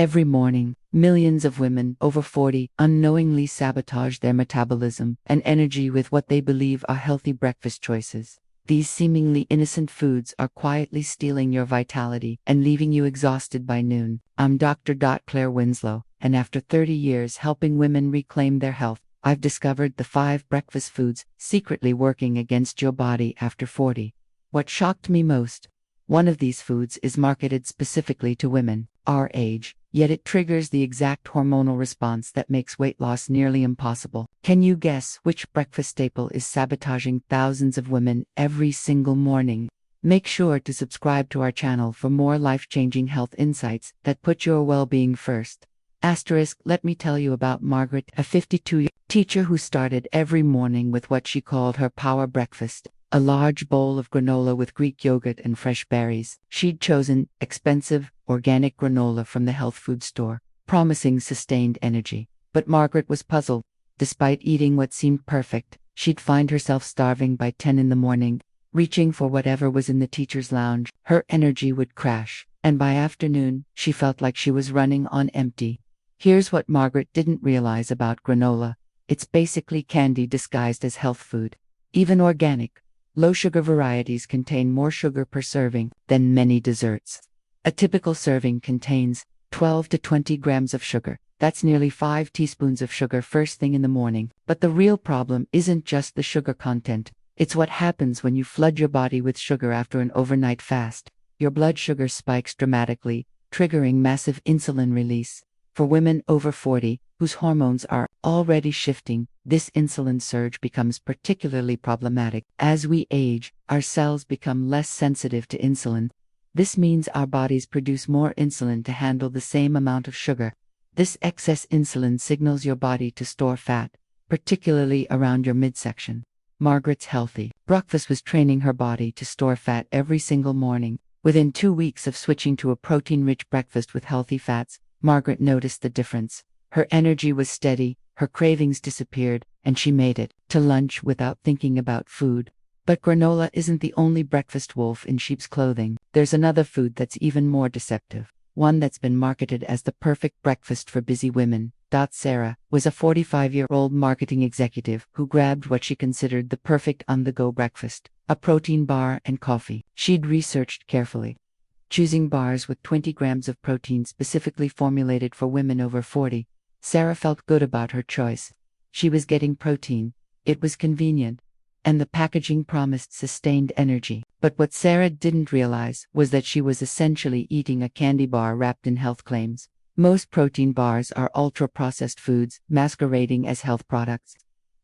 Every morning, millions of women over 40 unknowingly sabotage their metabolism and energy with what they believe are healthy breakfast choices. These seemingly innocent foods are quietly stealing your vitality and leaving you exhausted by noon. I'm Dr. Claire Winslow, and after 30 years helping women reclaim their health, I've discovered the 5 breakfast foods secretly working against your body after 40. What shocked me most? One of these foods is marketed specifically to women, our age, yet it triggers the exact hormonal response that makes weight loss nearly impossible. Can you guess which breakfast staple is sabotaging thousands of women every single morning? Make sure to subscribe to our channel for more life-changing health insights that put your well-being first. Let me tell you about Margaret, a 52-year teacher who started every morning with what she called her power breakfast. A large bowl of granola with Greek yogurt and fresh berries. She'd chosen expensive, organic granola from the health food store, promising sustained energy. But Margaret was puzzled. Despite eating what seemed perfect, she'd find herself starving by 10 in the morning, reaching for whatever was in the teacher's lounge. Her energy would crash, and by afternoon, she felt like she was running on empty. Here's what Margaret didn't realize about granola. It's basically candy disguised as health food. Even organic, low-sugar varieties contain more sugar per serving than many desserts. A typical serving contains 12 to 20 grams of sugar. That's nearly 5 teaspoons of sugar first thing in the morning. But the real problem isn't just the sugar content. It's what happens when you flood your body with sugar after an overnight fast. Your blood sugar spikes dramatically, triggering massive insulin release. For women over 40, whose hormones are already shifting, this insulin surge becomes particularly problematic. As we age, our cells become less sensitive to insulin. This means our bodies produce more insulin to handle the same amount of sugar. This excess insulin signals your body to store fat, particularly around your midsection. Margaret's healthy breakfast was training her body to store fat every single morning. Within 2 weeks of switching to a protein-rich breakfast with healthy fats, Margaret noticed the difference. Her energy was steady, her cravings disappeared, and she made it to lunch without thinking about food. But granola isn't the only breakfast wolf in sheep's clothing. There's another food that's even more deceptive, one that's been marketed as the perfect breakfast for busy women. Sarah was a 45-year-old marketing executive who grabbed what she considered the perfect on-the-go breakfast, a protein bar and coffee. She'd researched carefully, choosing bars with 20 grams of protein specifically formulated for women over 40. Sarah felt good about her choice. She was getting protein, it was convenient, and the packaging promised sustained energy. But what Sarah didn't realize was that she was essentially eating a candy bar wrapped in health claims. Most protein bars are ultra-processed foods masquerading as health products.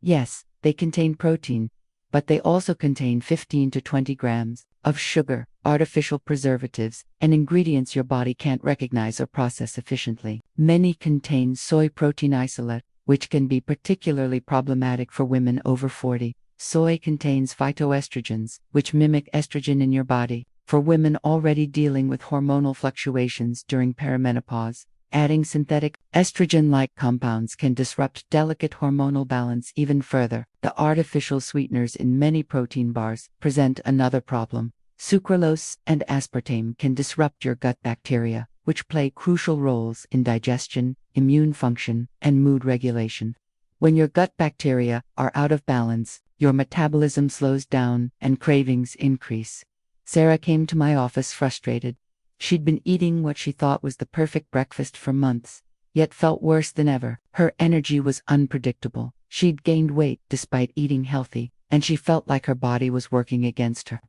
Yes, they contain protein, but they also contain 15 to 20 grams of sugar, artificial preservatives, and ingredients your body can't recognize or process efficiently. Many contain soy protein isolate, which can be particularly problematic for women over 40. Soy contains phytoestrogens, which mimic estrogen in your body. For women already dealing with hormonal fluctuations during perimenopause, adding synthetic estrogen-like compounds can disrupt delicate hormonal balance even further. The artificial sweeteners in many protein bars present another problem. Sucralose and aspartame can disrupt your gut bacteria, which play crucial roles in digestion, immune function, and mood regulation. When your gut bacteria are out of balance, your metabolism slows down and cravings increase. Sarah came to my office frustrated. She'd been eating what she thought was the perfect breakfast for months, yet felt worse than ever. Her energy was unpredictable. She'd gained weight despite eating healthy, and she felt like her body was working against her.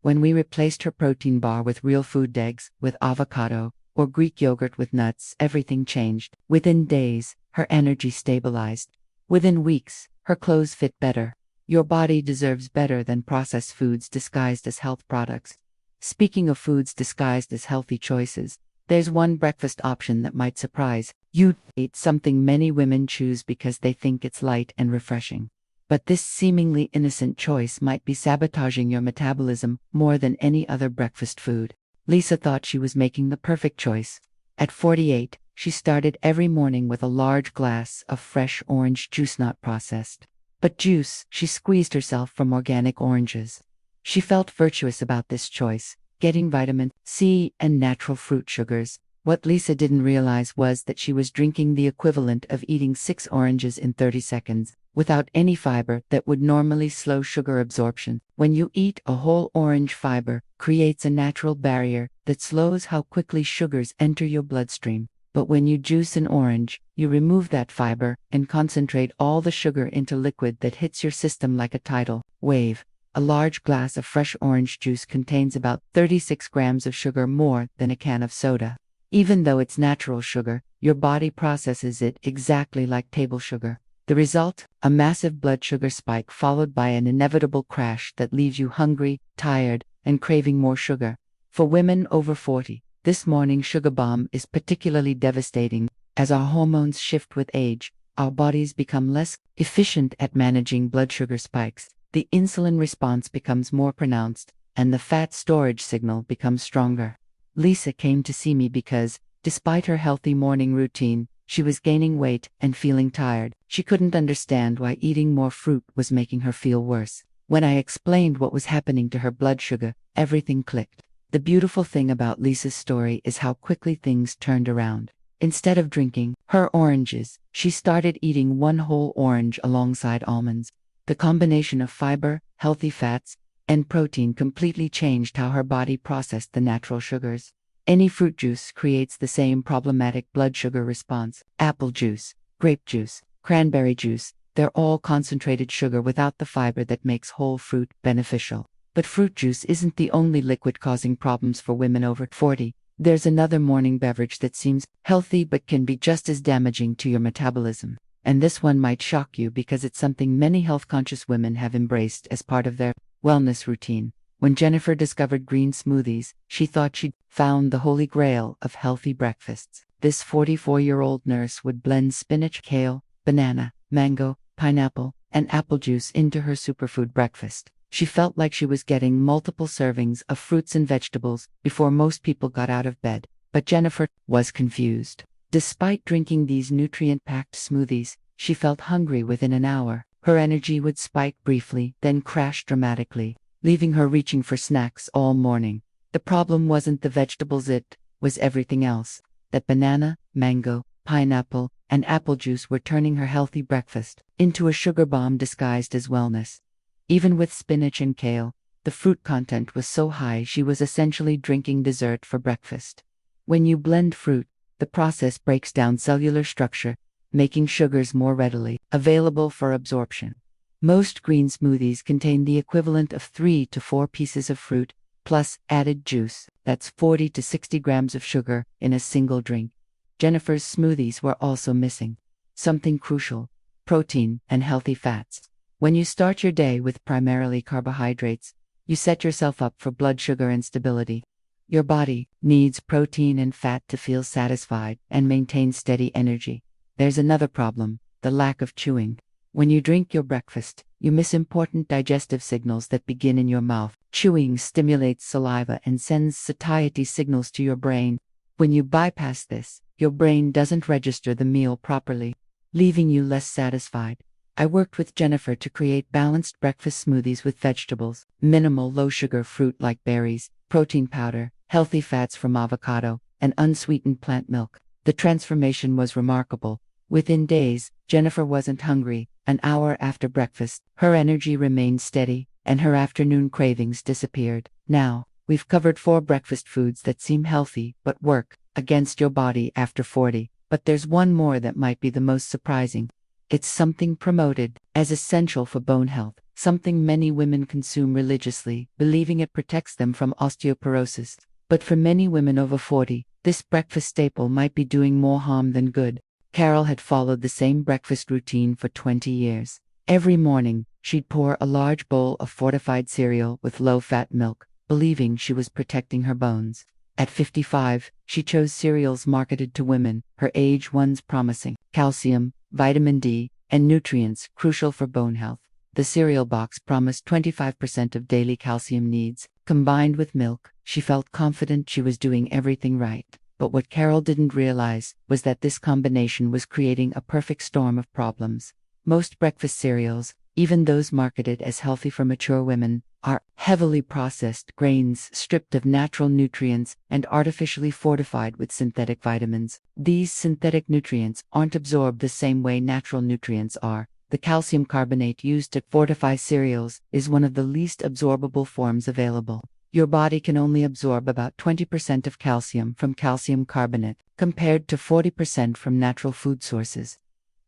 When we replaced her protein bar with real food eggs, with avocado, or Greek yogurt with nuts, everything changed. Within days, her energy stabilized. Within weeks, her clothes fit better. Your body deserves better than processed foods disguised as health products. Speaking of foods disguised as healthy choices, there's one breakfast option that might surprise you. It's something many women choose because they think it's light and refreshing. But this seemingly innocent choice might be sabotaging your metabolism more than any other breakfast food. Lisa thought she was making the perfect choice. At 48, she started every morning with a large glass of fresh orange juice, not processed, but juice she squeezed herself from organic oranges. She felt virtuous about this choice, getting vitamin C and natural fruit sugars, What Lisa didn't realize was that she was drinking the equivalent of eating 6 oranges in 30 seconds, without any fiber that would normally slow sugar absorption. When you eat a whole orange, fiber creates a natural barrier that slows how quickly sugars enter your bloodstream. But when you juice an orange, you remove that fiber and concentrate all the sugar into liquid that hits your system like a tidal wave. A large glass of fresh orange juice contains about 36 grams of sugar, more than a can of soda. Even though it's natural sugar, your body processes it exactly like table sugar. The result? A massive blood sugar spike followed by an inevitable crash that leaves you hungry, tired, and craving more sugar. For women over 40, this morning sugar bomb is particularly devastating. As our hormones shift with age, our bodies become less efficient at managing blood sugar spikes. The insulin response becomes more pronounced, and the fat storage signal becomes stronger. Lisa came to see me because, despite her healthy morning routine, she was gaining weight and feeling tired. She couldn't understand why eating more fruit was making her feel worse. When I explained what was happening to her blood sugar, everything clicked. The beautiful thing about Lisa's story is how quickly things turned around. Instead of drinking her oranges, she started eating one whole orange alongside almonds. The combination of fiber, healthy fats, and protein completely changed how her body processed the natural sugars. Any fruit juice creates the same problematic blood sugar response. Apple juice, grape juice, cranberry juice, they're all concentrated sugar without the fiber that makes whole fruit beneficial. But fruit juice isn't the only liquid causing problems for women over 40. There's another morning beverage that seems healthy but can be just as damaging to your metabolism. And this one might shock you because it's something many health-conscious women have embraced as part of their wellness routine. When Jennifer discovered green smoothies, she thought she'd found the holy grail of healthy breakfasts. This 44-year-old nurse would blend spinach, kale, banana, mango, pineapple, and apple juice into her superfood breakfast. She felt like she was getting multiple servings of fruits and vegetables before most people got out of bed. But Jennifer was confused. Despite drinking these nutrient-packed smoothies, she felt hungry within an hour. Her energy would spike briefly, then crash dramatically, leaving her reaching for snacks all morning. The problem wasn't the vegetables, it was everything else. That banana, mango, pineapple, and apple juice were turning her healthy breakfast into a sugar bomb disguised as wellness. Even with spinach and kale, the fruit content was so high she was essentially drinking dessert for breakfast. When you blend fruit, the process breaks down cellular structure, making sugars more readily available for absorption. Most green smoothies contain the equivalent of 3 to 4 pieces of fruit, plus added juice. That's 40 to 60 grams of sugar in a single drink. Jennifer's smoothies were also missing something crucial: protein and healthy fats. When you start your day with primarily carbohydrates, you set yourself up for blood sugar instability. Your body needs protein and fat to feel satisfied and maintain steady energy. There's another problem: the lack of chewing. When you drink your breakfast, you miss important digestive signals that begin in your mouth. Chewing stimulates saliva and sends satiety signals to your brain. When you bypass this, your brain doesn't register the meal properly, leaving you less satisfied. I worked with Jennifer to create balanced breakfast smoothies with vegetables, minimal low-sugar fruit like berries, protein powder, healthy fats from avocado, and unsweetened plant milk. The transformation was remarkable. Within days, Jennifer wasn't hungry. An hour after breakfast, her energy remained steady, and her afternoon cravings disappeared. Now, we've covered 4 breakfast foods that seem healthy but work against your body after 40. But there's one more that might be the most surprising. It's something promoted as essential for bone health, something many women consume religiously, believing it protects them from osteoporosis. But for many women over 40, this breakfast staple might be doing more harm than good. Carol had followed the same breakfast routine for 20 years. Every morning, she'd pour a large bowl of fortified cereal with low-fat milk, believing she was protecting her bones. At 55, she chose cereals marketed to women, her age ones promising calcium, vitamin D, and nutrients crucial for bone health. The cereal box promised 25% of daily calcium needs. Combined with milk, she felt confident she was doing everything right. But what Carol didn't realize was that this combination was creating a perfect storm of problems. Most breakfast cereals, even those marketed as healthy for mature women, are heavily processed grains stripped of natural nutrients and artificially fortified with synthetic vitamins. These synthetic nutrients aren't absorbed the same way natural nutrients are. The calcium carbonate used to fortify cereals is one of the least absorbable forms available. Your body can only absorb about 20% of calcium from calcium carbonate, compared to 40% from natural food sources.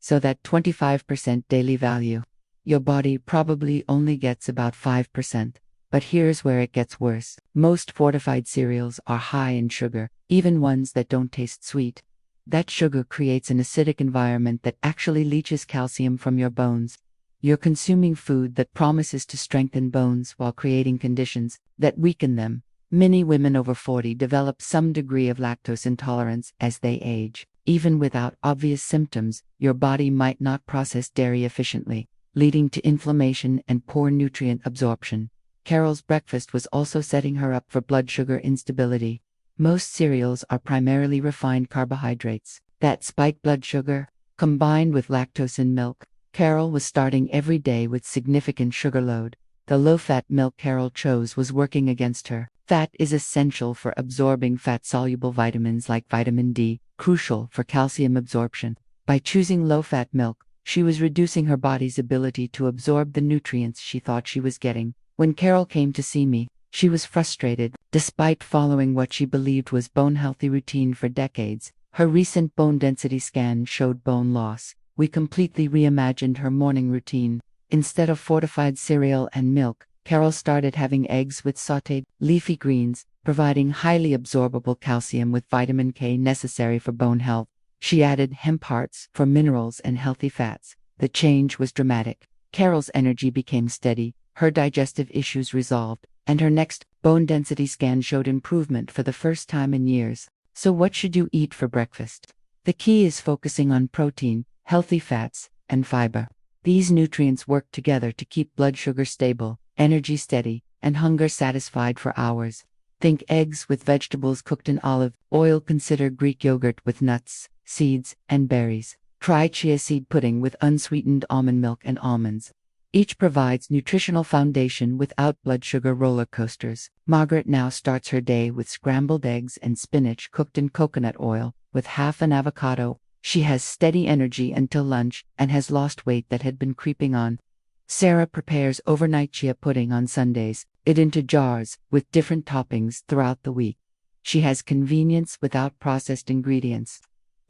So that 25% daily value, your body probably only gets about 5%. But here's where it gets worse. Most fortified cereals are high in sugar, even ones that don't taste sweet. That sugar creates an acidic environment that actually leaches calcium from your bones. You're consuming food that promises to strengthen bones while creating conditions that weaken them. Many women over 40 develop some degree of lactose intolerance as they age. Even without obvious symptoms, your body might not process dairy efficiently, leading to inflammation and poor nutrient absorption. Carol's breakfast was also setting her up for blood sugar instability. Most cereals are primarily refined carbohydrates that spike blood sugar, combined with lactose in milk. Carol was starting every day with significant sugar load. The low-fat milk Carol chose was working against her. Fat is essential for absorbing fat-soluble vitamins like vitamin D, crucial for calcium absorption. By choosing low-fat milk, she was reducing her body's ability to absorb the nutrients she thought she was getting. When Carol came to see me, she was frustrated. Despite following what she believed was bone-healthy routine for decades, her recent bone density scan showed bone loss. We completely reimagined her morning routine. Instead of fortified cereal and milk, Carol started having eggs with sautéed leafy greens, providing highly absorbable calcium with vitamin K necessary for bone health. She added hemp hearts for minerals and healthy fats. The change was dramatic. Carol's energy became steady, her digestive issues resolved, and her next bone density scan showed improvement for the first time in years. So what should you eat for breakfast? The key is focusing on protein, healthy fats, and fiber. These nutrients work together to keep blood sugar stable, energy steady, and hunger satisfied for hours. Think eggs with vegetables cooked in olive oil. Consider Greek yogurt with nuts, seeds, and berries. Try chia seed pudding with unsweetened almond milk and almonds. Each provides nutritional foundation without blood sugar roller coasters. Margaret now starts her day with scrambled eggs and spinach cooked in coconut oil, with half an avocado. She has steady energy until lunch and has lost weight that had been creeping on. Sarah prepares overnight chia pudding on Sundays, it into jars, with different toppings throughout the week. She has convenience without processed ingredients.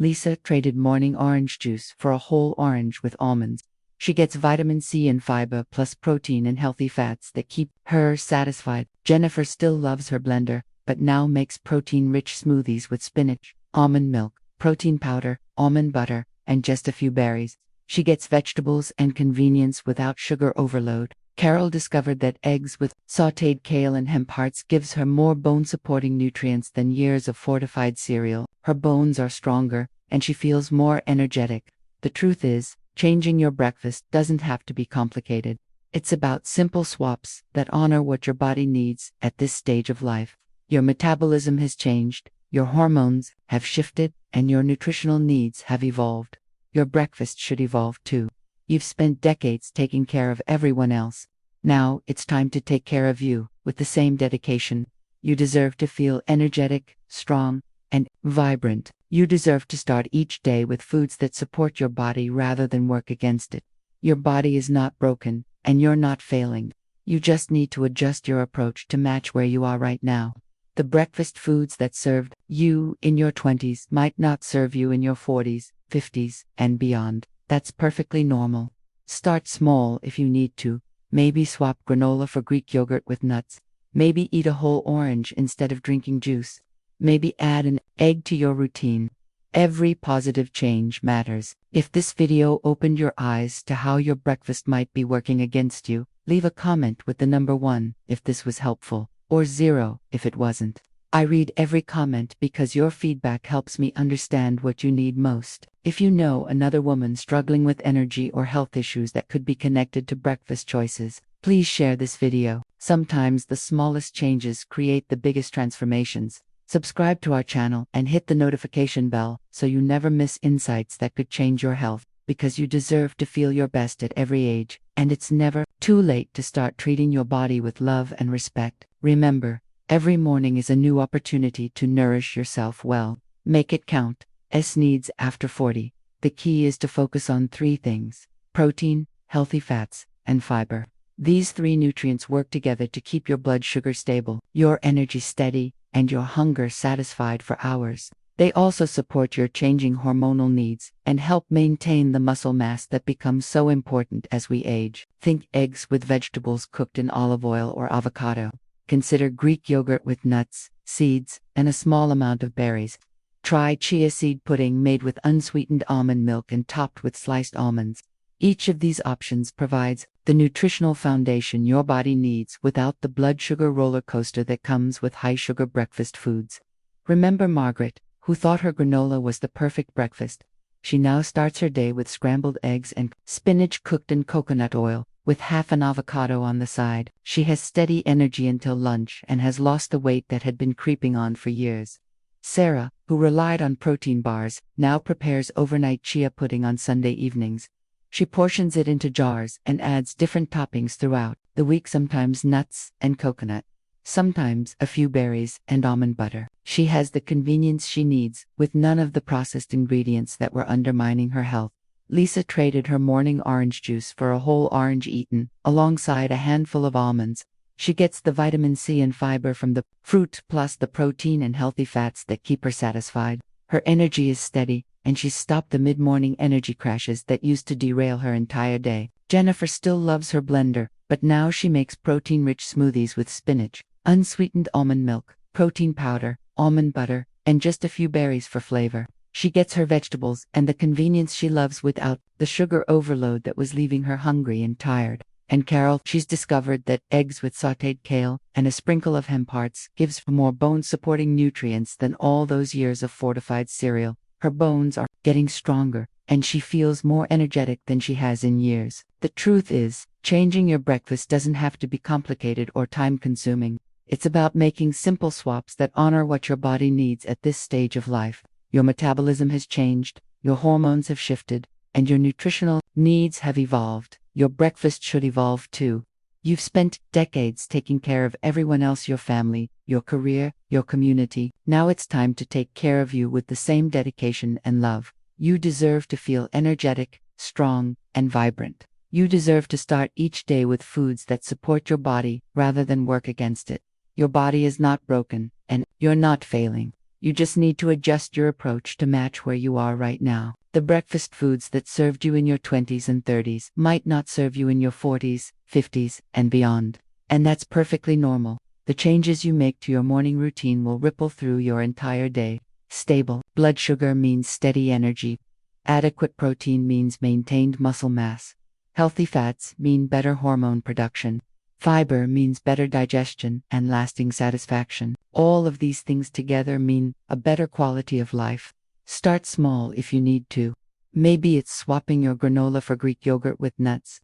Lisa traded morning orange juice for a whole orange with almonds. She gets vitamin C and fiber plus protein and healthy fats that keep her satisfied. Jennifer still loves her blender, but now makes protein-rich smoothies with spinach, almond milk, protein powder, almond butter, and just a few berries. She gets vegetables and convenience without sugar overload. Carol discovered that eggs with sautéed kale and hemp hearts gives her more bone-supporting nutrients than years of fortified cereal. Her bones are stronger, and she feels more energetic. The truth is, changing your breakfast doesn't have to be complicated. It's about simple swaps that honor what your body needs at this stage of life. Your metabolism has changed, your hormones have shifted, and your nutritional needs have evolved. Your breakfast should evolve too. You've spent decades taking care of everyone else. Now it's time to take care of you with the same dedication. You deserve to feel energetic, strong, and vibrant. You deserve to start each day with foods that support your body rather than work against it. Your body is not broken, and you're not failing. You just need to adjust your approach to match where you are right now. The breakfast foods that served you in your 20s might not serve you in your 40s, 50s, and beyond. That's perfectly normal. Start small if you need to. Maybe swap granola for Greek yogurt with nuts. Maybe eat a whole orange instead of drinking juice. Maybe add an egg to your routine. Every positive change matters. If this video opened your eyes to how your breakfast might be working against you, leave a comment with the number 1 if this was helpful, or 0 if it wasn't. I read every comment because your feedback helps me understand what you need most. If you know another woman struggling with energy or health issues that could be connected to breakfast choices, please share this video. Sometimes the smallest changes create the biggest transformations. Subscribe to our channel and hit the notification bell so you never miss insights that could change your health. because you deserve to feel your best at every age, and it's never too late to start treating your body with love and respect. Remember, every morning is a new opportunity to nourish yourself well. Make it count. S needs after 40. The key is to focus on 3 things: protein, healthy fats, and fiber. These 3 nutrients work together to keep your blood sugar stable, your energy steady, and your hunger satisfied for hours. They also support your changing hormonal needs and help maintain the muscle mass that becomes so important as we age. Think eggs with vegetables cooked in olive oil or avocado. Consider Greek yogurt with nuts, seeds, and a small amount of berries. Try chia seed pudding made with unsweetened almond milk and topped with sliced almonds. Each of these options provides the nutritional foundation your body needs without the blood sugar roller coaster that comes with high-sugar breakfast foods. Remember Margaret, who thought her granola was the perfect breakfast? She now starts her day with scrambled eggs and spinach cooked in coconut oil, with half an avocado on the side. She has steady energy until lunch and has lost the weight that had been creeping on for years. Sarah, who relied on protein bars, now prepares overnight chia pudding on Sunday evenings. She portions it into jars and adds different toppings throughout the week, sometimes nuts and coconut, sometimes a few berries and almond butter. She has the convenience she needs, with none of the processed ingredients that were undermining her health. Lisa traded her morning orange juice for a whole orange eaten, alongside a handful of almonds. She gets the vitamin C and fiber from the fruit, plus the protein and healthy fats that keep her satisfied. Her energy is steady, and she's stopped the mid-morning energy crashes that used to derail her entire day. Jennifer still loves her blender, but now she makes protein-rich smoothies with spinach, unsweetened almond milk, protein powder, almond butter, and just a few berries for flavor. She gets her vegetables and the convenience she loves without the sugar overload that was leaving her hungry and tired. And Carol, she's discovered that eggs with sautéed kale and a sprinkle of hemp hearts gives more bone-supporting nutrients than all those years of fortified cereal. Her bones are getting stronger, and she feels more energetic than she has in years. The truth is, changing your breakfast doesn't have to be complicated or time-consuming. It's about making simple swaps that honor what your body needs at this stage of life. Your metabolism has changed, your hormones have shifted, and your nutritional needs have evolved. Your breakfast should evolve too. You've spent decades taking care of everyone else, your family, your career, your community. Now it's time to take care of you with the same dedication and love. You deserve to feel energetic, strong, and vibrant. You deserve to start each day with foods that support your body rather than work against it. Your body is not broken, and you're not failing. You just need to adjust your approach to match where you are right now. The breakfast foods that served you in your 20s and 30s might not serve you in your 40s, 50s, and beyond. And that's perfectly normal. The changes you make to your morning routine will ripple through your entire day. Stable blood sugar means steady energy. Adequate protein means maintained muscle mass. Healthy fats mean better hormone production. Fiber means better digestion and lasting satisfaction. All of these things together mean a better quality of life. Start small if you need to. Maybe it's swapping your granola for Greek yogurt with nuts.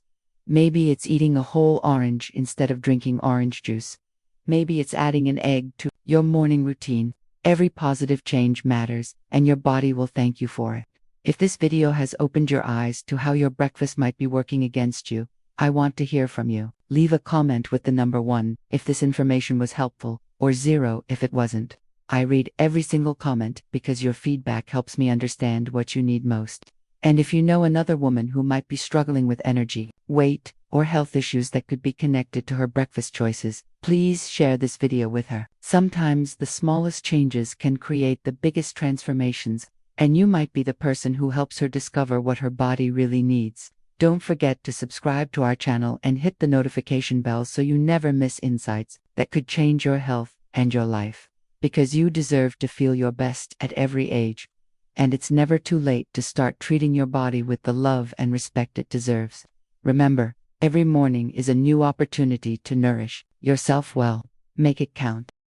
Maybe it's eating a whole orange instead of drinking orange juice. Maybe it's adding an egg to your morning routine. Every positive change matters, and your body will thank you for it. If this video has opened your eyes to how your breakfast might be working against you, I want to hear from you. Leave a comment with the number 1 if this information was helpful, or 0 if it wasn't. I read every single comment because your feedback helps me understand what you need most. And if you know another woman who might be struggling with energy, weight, or health issues that could be connected to her breakfast choices, please share this video with her. Sometimes the smallest changes can create the biggest transformations, and you might be the person who helps her discover what her body really needs. Don't forget to subscribe to our channel and hit the notification bell so you never miss insights that could change your health and your life. Because you deserve to feel your best at every age. And it's never too late to start treating your body with the love and respect it deserves. Remember, every morning is a new opportunity to nourish yourself well. Make it count.